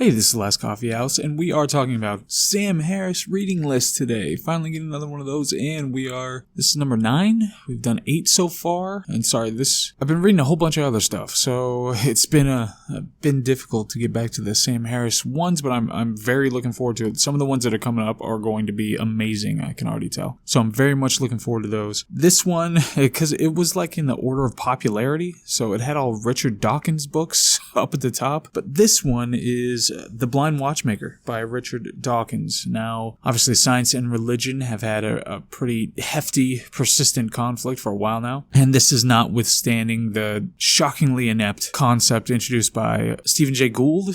Hey, this is Last Coffee House, and we are talking about Sam Harris reading list today. Finally getting another one of those, and this is number 9. We've done 8 so far, and I've been reading a whole bunch of other stuff, so it's been difficult to get back to the Sam Harris ones, but I'm very looking forward to it. Some of the ones that are coming up are going to be amazing, I can already tell. So I'm very much looking forward to those. This one, because it was like in the order of popularity, so it had all Richard Dawkins books up at the top, but this one is The Blind Watchmaker by Richard Dawkins. Now, obviously, science and religion have had a pretty hefty, persistent conflict for a while now, and this is notwithstanding the shockingly inept concept introduced by Stephen Jay Gould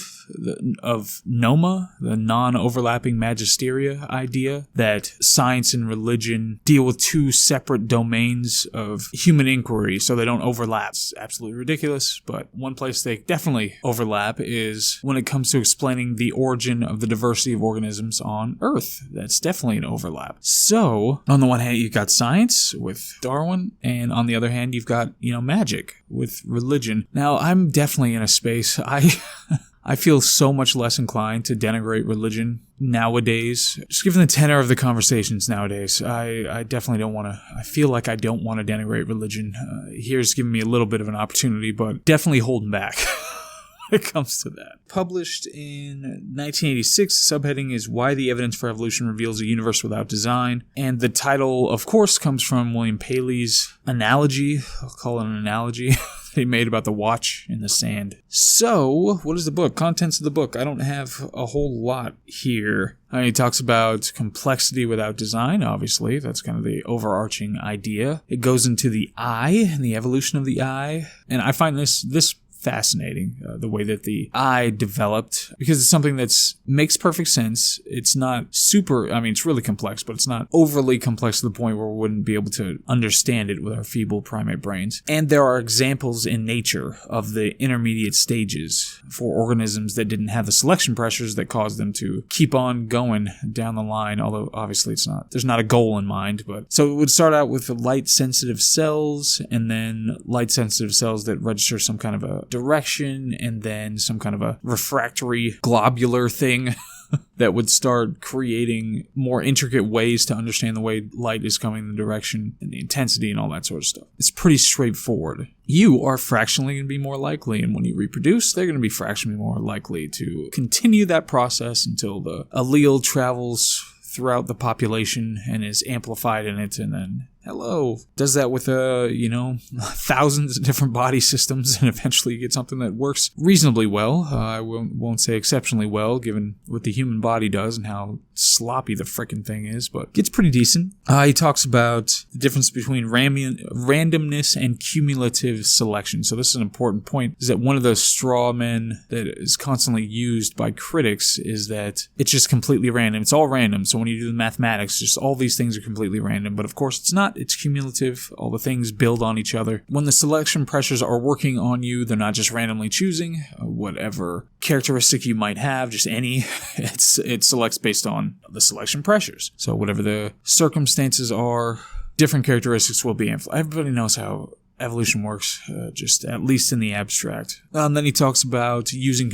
of NOMA, the non-overlapping magisteria idea, that science and religion deal with 2 separate domains of human inquiry, so they don't overlap. It's absolutely ridiculous, but one place they definitely overlap is when it comes to explaining the origin of the diversity of organisms on Earth. That's definitely an overlap. So, on the one hand, you've got science with Darwin, and on the other hand, you've got, magic with religion. Now, I'm definitely in a space, I feel so much less inclined to denigrate religion nowadays. Just given the tenor of the conversations nowadays, I definitely don't want to, I feel like I don't want to denigrate religion. Here's giving me a little bit of an opportunity, but definitely holding back when it comes to that. Published in 1986, the subheading is Why the Evidence for Evolution Reveals a Universe Without Design. And the title, of course, comes from William Paley's analogy. I'll call it an analogy. He made about the watch in the sand. So, what is the book? Contents of the book. I don't have a whole lot here. He talks about complexity without design, obviously. That's kind of the overarching idea. It goes into the eye and the evolution of the eye. And I find this fascinating, the way that the eye developed, because it's something that makes perfect sense. It's not it's really complex, but it's not overly complex to the point where we wouldn't be able to understand it with our feeble primate brains. And there are examples in nature of the intermediate stages for organisms that didn't have the selection pressures that caused them to keep on going down the line, although obviously there's not a goal in mind. But so it would start out with light-sensitive cells, and then light-sensitive cells that register some kind of a direction, and then some kind of a refractory globular thing that would start creating more intricate ways to understand the way light is coming in the direction and the intensity and all that sort of stuff. It's pretty straightforward. You are fractionally going to be more likely, and when you reproduce, they're going to be fractionally more likely to continue that process until the allele travels throughout the population and is amplified in it, and then does that with thousands of different body systems, and eventually you get something that works reasonably well. I won't say exceptionally well, given what the human body does and how sloppy the frickin' thing is, but it's pretty decent. He talks about the difference between randomness and cumulative selection. So this is an important point, is that one of the straw men that is constantly used by critics is that it's just completely random. It's all random. So when you do the mathematics, just all these things are completely random. But of course it's not. It's cumulative. All the things build on each other. When the selection pressures are working on you, they're not just randomly choosing whatever characteristic you might have, just any. It selects based on the selection pressures. So whatever the circumstances are, different characteristics will be amplified. Everybody knows how evolution works, just at least in the abstract. Then he talks about using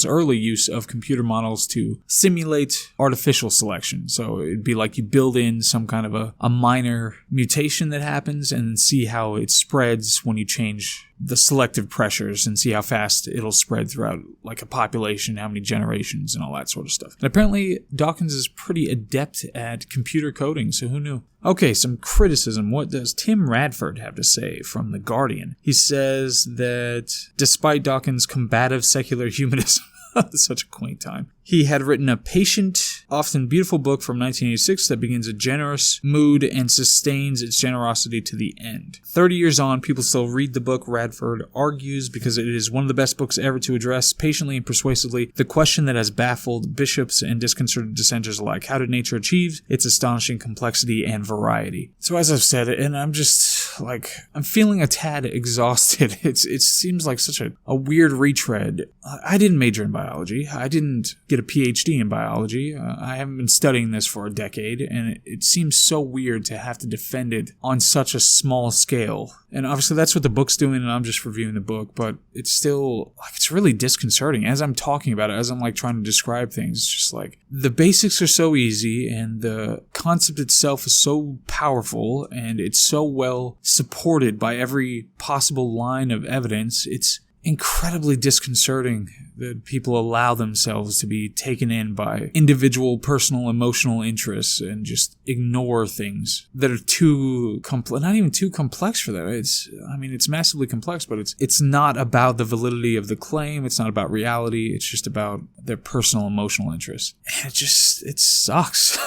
early use of computer models to simulate artificial selection. So it'd be like you build in some kind of a minor mutation that happens and see how it spreads when you change the selective pressures, and see how fast it'll spread throughout like a population, how many generations, and all that sort of stuff. And apparently Dawkins is pretty adept at computer coding, so who knew? Okay, some criticism. What does Tim Radford have to say from The Guardian? He says that despite Dawkins' combative secular humanism, such a quaint time, he had written a patient, often beautiful book from 1986 that begins a generous mood and sustains its generosity to the end. 30 years on, people still read the book, Radford argues, because it is one of the best books ever to address, patiently and persuasively, the question that has baffled bishops and disconcerted dissenters alike. How did nature achieve its astonishing complexity and variety? So as I've said, and I'm just like, I'm feeling a tad exhausted. It seems like such a weird retread. I didn't major in biology. I didn't get a PhD in biology. I haven't been studying this for a decade, and it seems so weird to have to defend it on such a small scale. And obviously that's what the book's doing, and I'm just reviewing the book, but it's still, like, it's really disconcerting. As I'm talking about it, as I'm, like, trying to describe things, it's just like, the basics are so easy, and the concept itself is so powerful, and it's so well supported by every possible line of evidence. It's incredibly disconcerting that people allow themselves to be taken in by individual personal emotional interests and just ignore things that are too complex, not even too complex for them. It's massively complex, but it's not about the validity of the claim. It's not about reality. It's just about their personal emotional interests. And it sucks.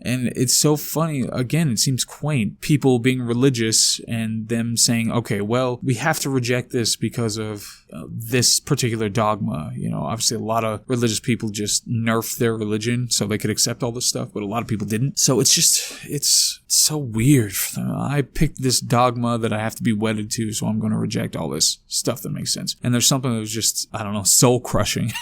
And it's so funny, again, it seems quaint, people being religious and them saying, okay, well, we have to reject this because of this particular dogma. You know, obviously a lot of religious people just nerfed their religion so they could accept all this stuff, but a lot of people didn't. So it's so weird. I picked this dogma that I have to be wedded to, so I'm going to reject all this stuff that makes sense. And there's something that was just, I don't know, soul crushing.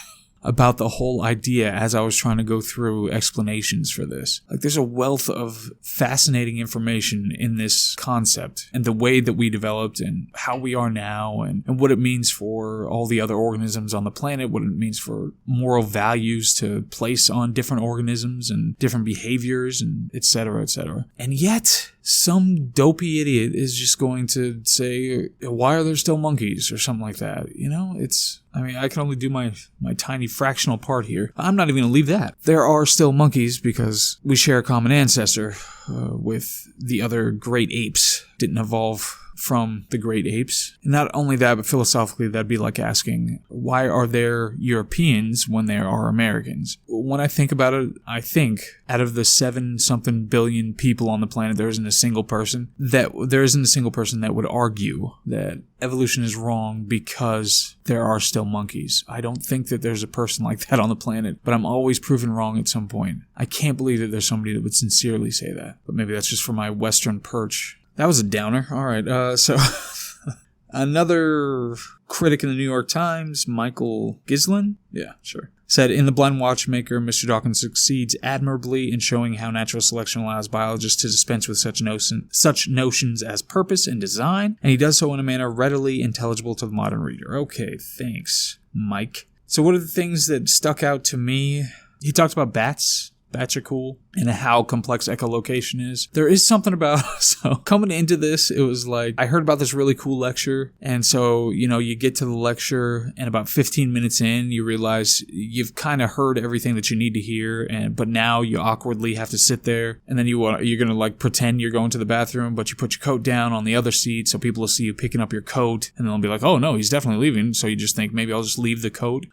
About the whole idea as I was trying to go through explanations for this. Like, there's a wealth of fascinating information in this concept and the way that we developed and how we are now and what it means for all the other organisms on the planet, what it means for moral values to place on different organisms and different behaviors and et cetera, et cetera. And yet, some dopey idiot is just going to say, why are there still monkeys or something like that? You know, I can only do my tiny fractional part here. I'm not even going to leave that. There are still monkeys because we share a common ancestor with the other great apes. Didn't evolve from the great apes. And not only that, but philosophically, that'd be like asking, why are there Europeans when there are Americans? When I think about it, I think out of the 7-something billion people on the planet, there isn't a single person that would argue that evolution is wrong because there are still monkeys. I don't think that there's a person like that on the planet, but I'm always proven wrong at some point. I can't believe that there's somebody that would sincerely say that, but maybe that's just for my Western perch. That was a downer. All right, so another critic in the New York Times, Michael Gislin, said, in The Blind Watchmaker, Mr. Dawkins succeeds admirably in showing how natural selection allows biologists to dispense with such notions as purpose and design, and he does so in a manner readily intelligible to the modern reader. Okay, thanks, Mike. So what are the things that stuck out to me? He talked about bats. Bats are cool, and how complex echolocation is. There is something about, so coming into this, it was like, I heard about this really cool lecture, and so, you know, you get to the lecture, and about 15 minutes in, you realize you've kind of heard everything that you need to hear, but now you awkwardly have to sit there, and then you're gonna, like, pretend you're going to the bathroom, but you put your coat down on the other seat, so people will see you picking up your coat, and they'll be like, oh no, he's definitely leaving, so you just think, maybe I'll just leave the coat,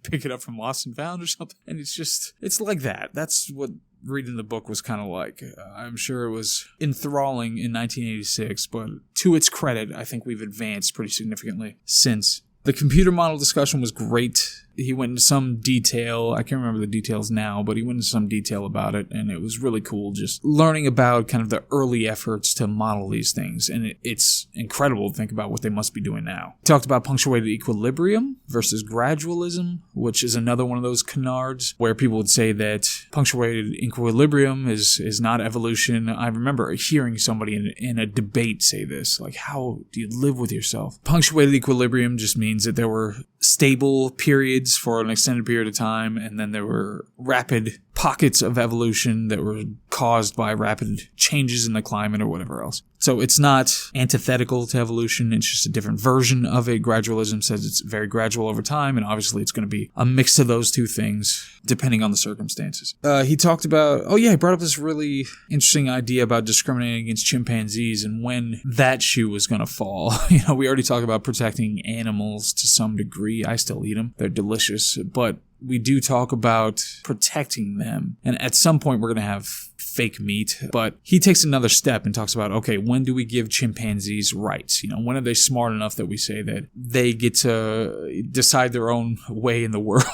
pick it up from Lost and Found or something, and it's like that. That's what reading the book was kind of like. I'm sure it was enthralling in 1986, but to its credit, I think we've advanced pretty significantly since. The computer model discussion was great. He went into some detail. I can't remember the details now, but he went into some detail about it, and it was really cool just learning about kind of the early efforts to model these things, and it's incredible to think about what they must be doing now. He talked about punctuated equilibrium versus gradualism, which is another one of those canards where people would say that punctuated equilibrium is not evolution. I remember hearing somebody in a debate say this, like, how do you live with yourself? Punctuated equilibrium just means that there were stable periods for an extended period of time, and then there were rapid pockets of evolution that were caused by rapid changes in the climate or whatever else. So it's not antithetical to evolution, it's just a different version of it. Gradualism says it's very gradual over time, and obviously it's going to be a mix of those two things, depending on the circumstances. He talked about, he brought up this really interesting idea about discriminating against chimpanzees and when that shoe was going to fall. We already talked about protecting animals to some degree. I still eat them. They're delicious, but we do talk about protecting them. And at some point, we're going to have fake meat. But he takes another step and talks about, okay, when do we give chimpanzees rights? When are they smart enough that we say that they get to decide their own way in the world?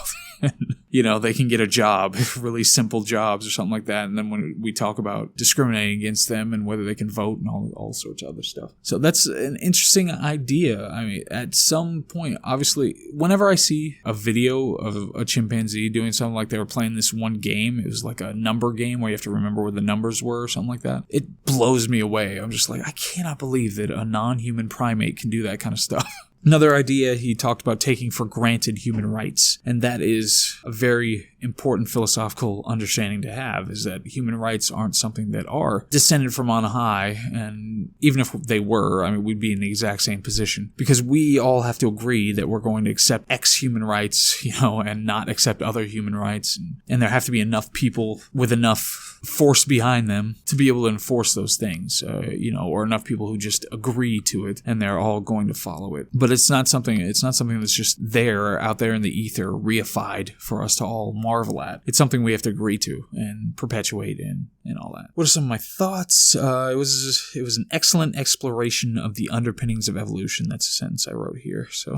they can get a job, really simple jobs or something like that. And then when we talk about discriminating against them and whether they can vote and all sorts of other stuff. So that's an interesting idea. I mean, at some point, obviously, whenever I see a video of a chimpanzee doing something like they were playing this one game, it was like a number game where you have to remember where the numbers were or something like that. It blows me away. I'm just like, I cannot believe that a non-human primate can do that kind of stuff. Another idea he talked about taking for granted human rights, and that is a very important philosophical understanding to have, is that human rights aren't something that are descended from on high, and even if they were, I mean, we'd be in the exact same position, because we all have to agree that we're going to accept X human rights, and not accept other human rights, and there have to be enough people with enough force behind them to be able to enforce those things, or enough people who just agree to it, and they're all going to follow it. But it's not something that's just there, out there in the ether, reified for us to all marvel at. It's something we have to agree to and perpetuate and all that. What are some of my thoughts? It was an excellent exploration of the underpinnings of evolution. That's a sentence I wrote here. So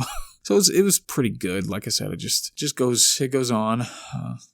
it was pretty good. Like I said, it just goes on.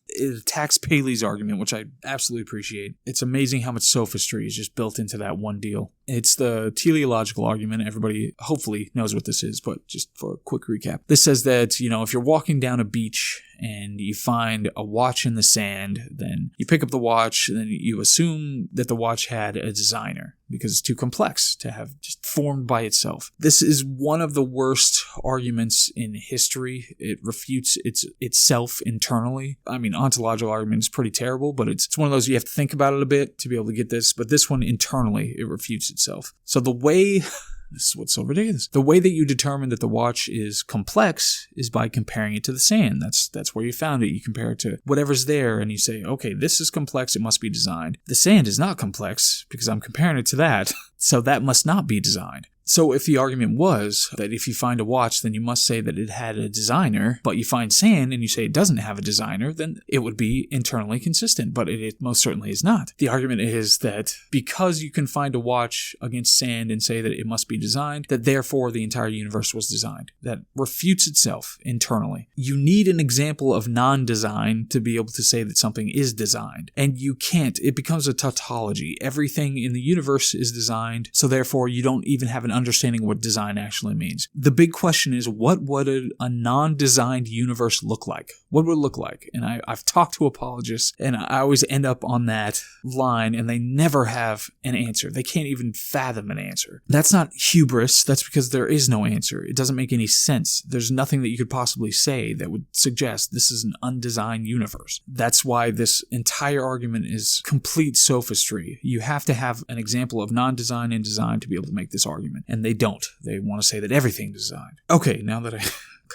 It attacks Paley's argument, which I absolutely appreciate. It's amazing how much sophistry is just built into that one deal. It's the teleological argument. Everybody hopefully knows what this is, but just for a quick recap. This says that, if you're walking down a beach and you find a watch in the sand, then you pick up the watch and then you assume that the watch had a designer because it's too complex to have just formed by itself. This is one of the worst arguments in history. It refutes itself internally. I mean, ontological argument is pretty terrible, but it's one of those you have to think about it a bit to be able to get this. But this one internally, it refutes itself. So this is what's so ridiculous. The way that you determine that the watch is complex is by comparing it to the sand. That's where you found it. You compare it to whatever's there and you say, okay, this is complex, it must be designed. The sand is not complex because I'm comparing it to that, so that must not be designed. So if the argument was that if you find a watch, then you must say that it had a designer, but you find sand and you say it doesn't have a designer, then it would be internally consistent, but it most certainly is not. The argument is that because you can find a watch against sand and say that it must be designed, that therefore the entire universe was designed. That refutes itself internally. You need an example of non-design to be able to say that something is designed, and you can't. It becomes a tautology. Everything in the universe is designed, so therefore you don't even have an understanding what design actually means. The big question is, what would a non-designed universe look like? What would it look like? And I've talked to apologists, and I always end up on that line, and they never have an answer. They can't even fathom an answer. That's not hubris. That's because there is no answer. It doesn't make any sense. There's nothing that you could possibly say that would suggest this is an undesigned universe. That's why this entire argument is complete sophistry. You have to have an example of non-design and design to be able to make this argument. And they don't. They want to say that everything's designed. Okay, now that I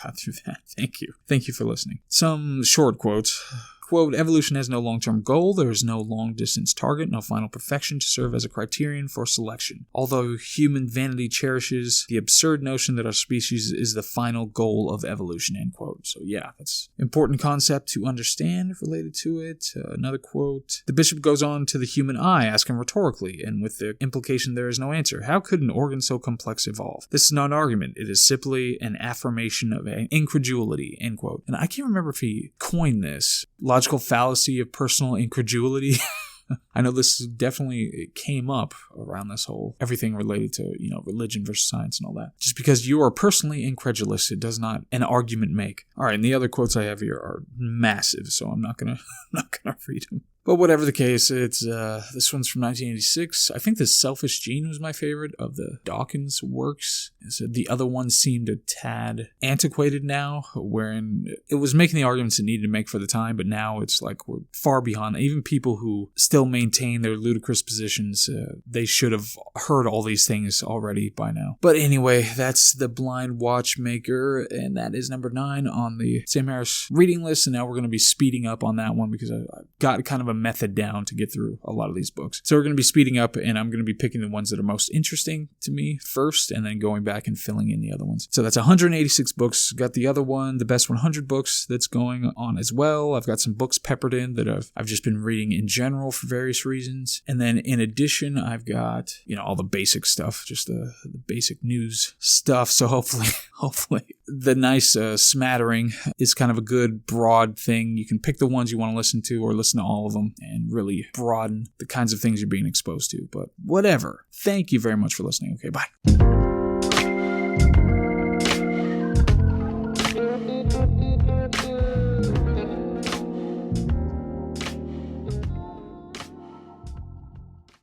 got through that, thank you. Thank you for listening. Some short quotes. Quote, evolution has no long-term goal, there is no long-distance target, no final perfection to serve as a criterion for selection. Although human vanity cherishes the absurd notion that our species is the final goal of evolution, end quote. So yeah, that's an important concept to understand related to it. Another quote, the bishop goes on to the human eye, asking rhetorically, and with the implication there is no answer. How could an organ so complex evolve? This is not an argument, it is simply an affirmation of incredulity, end quote. And I can't remember if he coined this. Logical fallacy of personal incredulity. I know this definitely came up around this whole everything related to, religion versus science and all that. Just because you are personally incredulous, it does not an argument make. All right, and the other quotes I have here are massive, so I'm not gonna read them. But whatever the case, it's this one's from 1986. I think The Selfish Gene was my favorite of the Dawkins works. So the other ones seemed a tad antiquated now, wherein it was making the arguments it needed to make for the time, but now it's like we're far beyond. Even people who still maintain their ludicrous positions, they should have heard all these things already by now. But anyway, that's The Blind Watchmaker, and that is number 9 on the Sam Harris reading list, and now we're going to be speeding up on that one because I've got kind of a method down to get through a lot of these books. So we're going to be speeding up, and I'm going to be picking the ones that are most interesting to me first, and then going back and filling in the other ones. So that's 186 books. Got the other one, the best 100 books that's going on as well. I've got some books peppered in that I've just been reading in general for various reasons. And then in addition, I've got, all the basic stuff, just the basic news stuff. So hopefully the nice smattering is kind of a good broad thing. You can pick the ones you want to listen to or listen to all of them and really broaden the kinds of things you're being exposed to. But whatever. Thank you very much for listening. Okay, bye.